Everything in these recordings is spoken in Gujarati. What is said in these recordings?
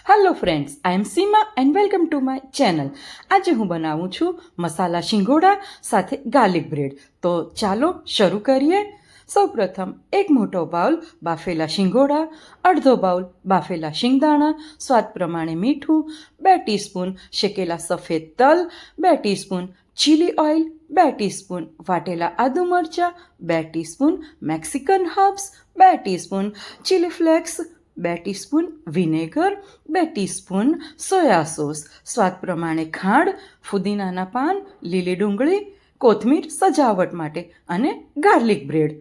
Hello friends, I am Seema and welcome to my channel. આજે હું બનાવું છું મસાલા શિંગોડા સાથે ગાર્લિક બ્રેડ. તો ચાલો શરૂ કરીએ. સૌપ્રથમ એક મોટો બાઉલ બાફેલા શિંગોડા, અડધો બાઉલ બાફેલા શિંગદાણા, સ્વાદ પ્રમાણે મીઠું, 2 ટીસ્પૂન શેકેલા સફેદ તલ, 2 ટીસ્પૂન ચીલી ઓઇલ, 2 ટીસ્પૂન વાટેલા આદુ મરચાં, 2 teaspoon Mexican herbs, 2 teaspoon chilli flakes, 2 teaspoon vinegar, 2 teaspoon soya sauce, સ્વાદ પ્રમાણે ખાંડ, ફુદીનાના પાન, લીલી ડુંગળી, કોથમીર સજાવટ માટે અને ગાર્લિક બ્રેડ.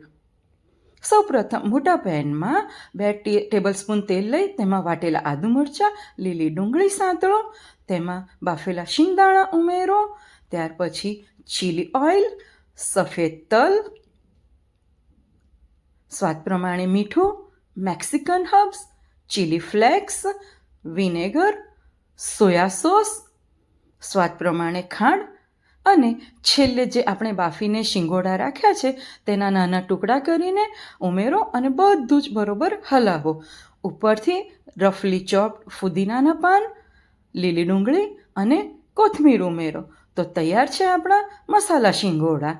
સૌપ્રથમ મોટા પેનમાં 2 ટેબલસ્પૂન તેલ લઈ તેમાં વાટેલા આદુ મરચાં, લીલી ડુંગળી સાંતળો, તેમાં બાફેલા શિંગદાણા ઉમેરો, ત્યાર પછી ચીલી ઓઇલ, સફેદ તલ, સ્વાદ પ્રમાણે મીઠું, Mexican herbs, chilli flakes, vinegar, soya sauce, સ્વાદ પ્રમાણે ખાંડ અને છેલ્લે જે આપણે બાફીને શિંગોડા રાખ્યા છે તેના નાના ટુકડા કરીને ઉમેરો અને બધું જ બરોબર હલાવો. ઉપરથી રફલી ચોપ્ડ ફુદીનાના પાન, લીલી ડુંગળી અને કોથમીર ઉમેરો. તો તૈયાર છે આપણા મસાલા શિંગોડા.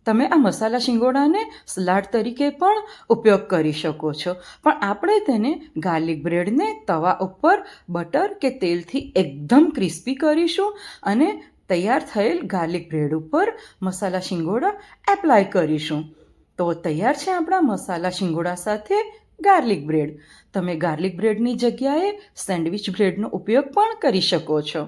તમે આ મસાલા શિંગોડાને સલાડ તરીકે પણ ઉપયોગ કરી શકો છો, પણ આપણે તેને ગાર્લિક બ્રેડને તવા ઉપર બટર કે તેલથી એકદમ ક્રિસ્પી કરીશું અને તૈયાર થયેલ ગાર્લિક બ્રેડ ઉપર મસાલા શિંગોડા એપ્લાય કરીશું. તો તૈયાર છે આપણા મસાલા શિંગોડા સાથે ગાર્લિક બ્રેડ. તમે ગાર્લિક બ્રેડની જગ્યાએ સેન્ડવિચ બ્રેડનો ઉપયોગ પણ કરી શકો છો.